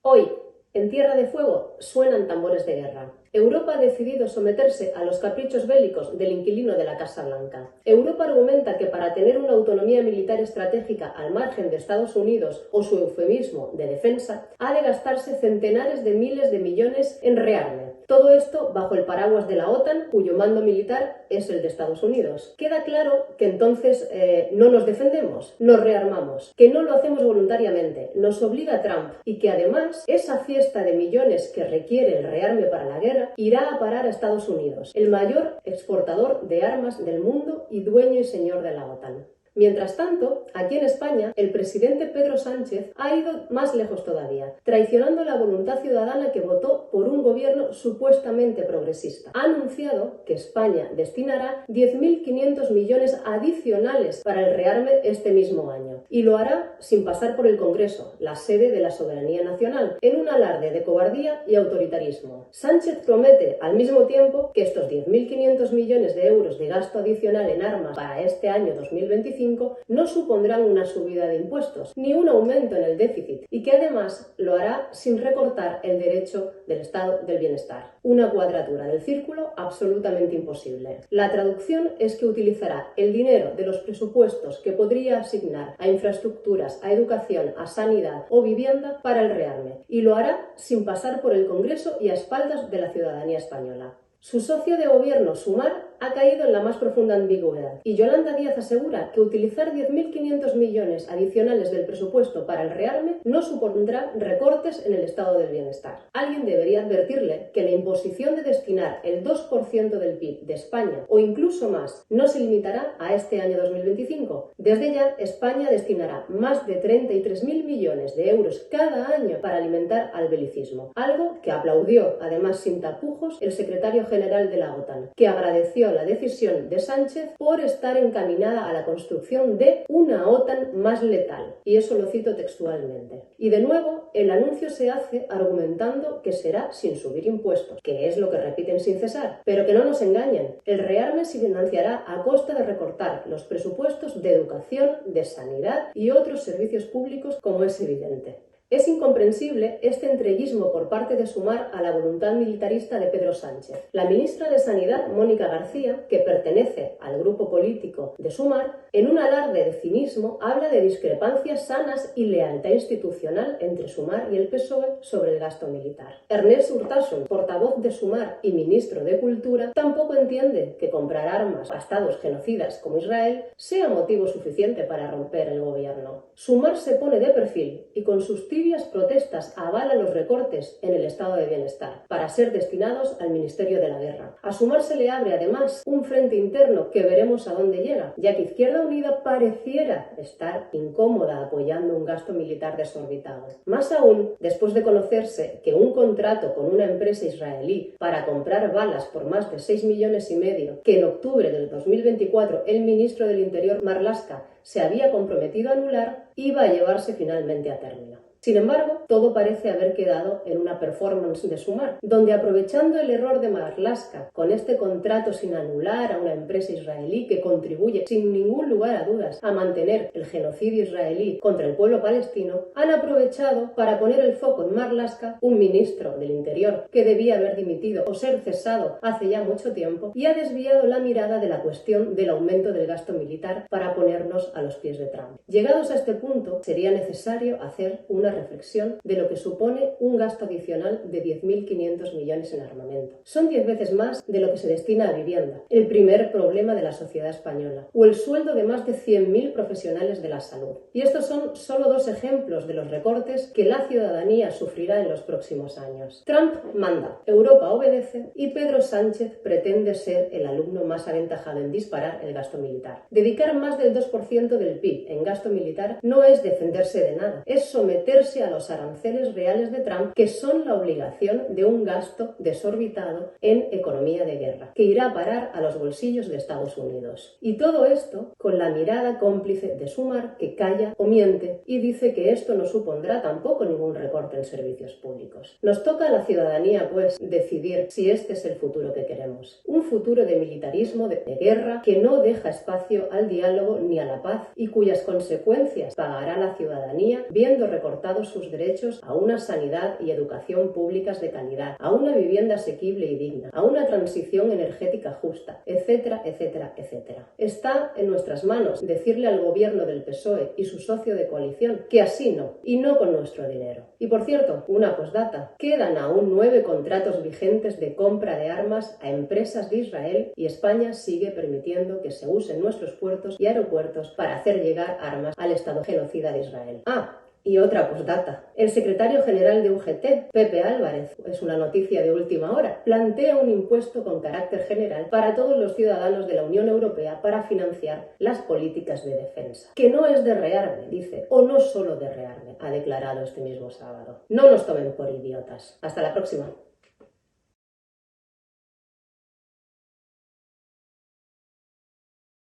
Hoy, en Tierra de Fuego, suenan tambores de guerra. Europa ha decidido someterse a los caprichos bélicos del inquilino de la Casa Blanca. Europa argumenta que para tener una autonomía militar estratégica al margen de Estados Unidos o su eufemismo de defensa, ha de gastarse centenares de miles de millones en rearme. Todo esto bajo el paraguas de la OTAN, cuyo mando militar es el de Estados Unidos. Queda claro que entonces no nos defendemos, nos rearmamos, que no lo hacemos voluntariamente, nos obliga Trump y que además esa fiesta de millones que requiere el rearme para la guerra irá a parar a Estados Unidos, el mayor exportador de armas del mundo y dueño y señor de la OTAN. Mientras tanto, aquí en España, el presidente Pedro Sánchez ha ido más lejos todavía, traicionando la voluntad ciudadana que votó por un gobierno supuestamente progresista. Ha anunciado que España destinará 10.500 millones adicionales para el rearme este mismo año, y lo hará sin pasar por el Congreso, la sede de la soberanía nacional, en un alarde de cobardía y autoritarismo. Sánchez promete al mismo tiempo que estos 10.500 millones de euros de gasto adicional en armas para este año 2025 no supondrán una subida de impuestos ni un aumento en el déficit y que además lo hará sin recortar el derecho del Estado del bienestar. Una cuadratura del círculo absolutamente imposible. La traducción es que utilizará el dinero de los presupuestos que podría asignar a infraestructuras, a educación, a sanidad o vivienda para el rearme y lo hará sin pasar por el Congreso y a espaldas de la ciudadanía española. Su socio de gobierno, Sumar, ha caído en la más profunda ambigüedad y Yolanda Díaz asegura que utilizar 10.500 millones adicionales del presupuesto para el rearme no supondrá recortes en el estado del bienestar. Alguien debería advertirle que la imposición de destinar el 2% del PIB de España o incluso más no se limitará a este año 2025. Desde ya, España destinará más de 33.000 millones de euros cada año para alimentar al belicismo, algo que aplaudió, además sin tapujos, el secretario general de la OTAN, que agradeció la decisión de Sánchez por estar encaminada a la construcción de una OTAN más letal. Y eso lo cito textualmente. Y de nuevo, el anuncio se hace argumentando que será sin subir impuestos, que es lo que repiten sin cesar. Pero que no nos engañen, el rearme se financiará a costa de recortar los presupuestos de educación, de sanidad y otros servicios públicos, como es evidente. Es incomprensible este entreguismo por parte de Sumar a la voluntad militarista de Pedro Sánchez. La ministra de Sanidad, Mónica García, que pertenece al grupo político de Sumar, en un alarde de cinismo habla de discrepancias sanas y lealtad institucional entre Sumar y el PSOE sobre el gasto militar. Ernest Urtasun, portavoz de Sumar y ministro de Cultura, tampoco entiende que comprar armas a estados genocidas como Israel sea motivo suficiente para romper el gobierno. Sumar se pone de perfil y con sus tibias protestas avala los recortes en el estado de bienestar para ser destinados al Ministerio de la Guerra. A Sumar se le abre además un frente interno que veremos a dónde llega, ya que Izquierda Unida pareciera estar incómoda apoyando un gasto militar desorbitado. Más aún, después de conocerse que un contrato con una empresa israelí para comprar balas por más de 6,5 millones que en octubre del 2024 el ministro del Interior Marlaska se había comprometido a anular, iba a llevarse finalmente a término. Sin embargo, todo parece haber quedado en una performance de Sumar, donde aprovechando el error de Marlaska con este contrato sin anular a una empresa israelí que contribuye sin ningún lugar a dudas a mantener el genocidio israelí contra el pueblo palestino, han aprovechado para poner el foco en Marlaska, un ministro del Interior que debía haber dimitido o ser cesado hace ya mucho tiempo, y ha desviado la mirada de la cuestión del aumento del gasto militar para ponernos a los pies de Trump. Llegados a este punto, sería necesario hacer una reflexión de lo que supone un gasto adicional de 10.500 millones en armamento. Son 10 veces más de lo que se destina a vivienda, el primer problema de la sociedad española, o el sueldo de más de 100.000 profesionales de la salud. Y estos son solo 2 ejemplos de los recortes que la ciudadanía sufrirá en los próximos años. Trump manda, Europa obedece y Pedro Sánchez pretende ser el alumno más aventajado en disparar el gasto militar. Dedicar más del 2% del PIB en gasto militar no es defenderse de nada, es someterse a los aranceles reales de Trump, que son la obligación de un gasto desorbitado en economía de guerra, que irá a parar a los bolsillos de Estados Unidos. Y todo esto con la mirada cómplice de Sumar, que calla o miente y dice que esto no supondrá tampoco ningún recorte en servicios públicos. Nos toca a la ciudadanía, pues, decidir si este es el futuro que queremos. Un futuro de militarismo, de guerra, que no deja espacio al diálogo ni a la paz y cuyas consecuencias pagará la ciudadanía viendo recortados garantizado sus derechos a una sanidad y educación públicas de calidad, a una vivienda asequible y digna, a una transición energética justa, etcétera, etcétera, etcétera. Está en nuestras manos decirle al gobierno del PSOE y su socio de coalición que así no, y no con nuestro dinero. Y por cierto, una postdata, quedan aún 9 contratos vigentes de compra de armas a empresas de Israel y España sigue permitiendo que se usen nuestros puertos y aeropuertos para hacer llegar armas al Estado genocida de Israel. Y otra postdata. El secretario general de UGT, Pepe Álvarez, es una noticia de última hora, plantea un impuesto con carácter general para todos los ciudadanos de la Unión Europea para financiar las políticas de defensa. Que no es de rearme, dice, o no solo de rearme, ha declarado este mismo sábado. No nos tomen por idiotas. Hasta la próxima.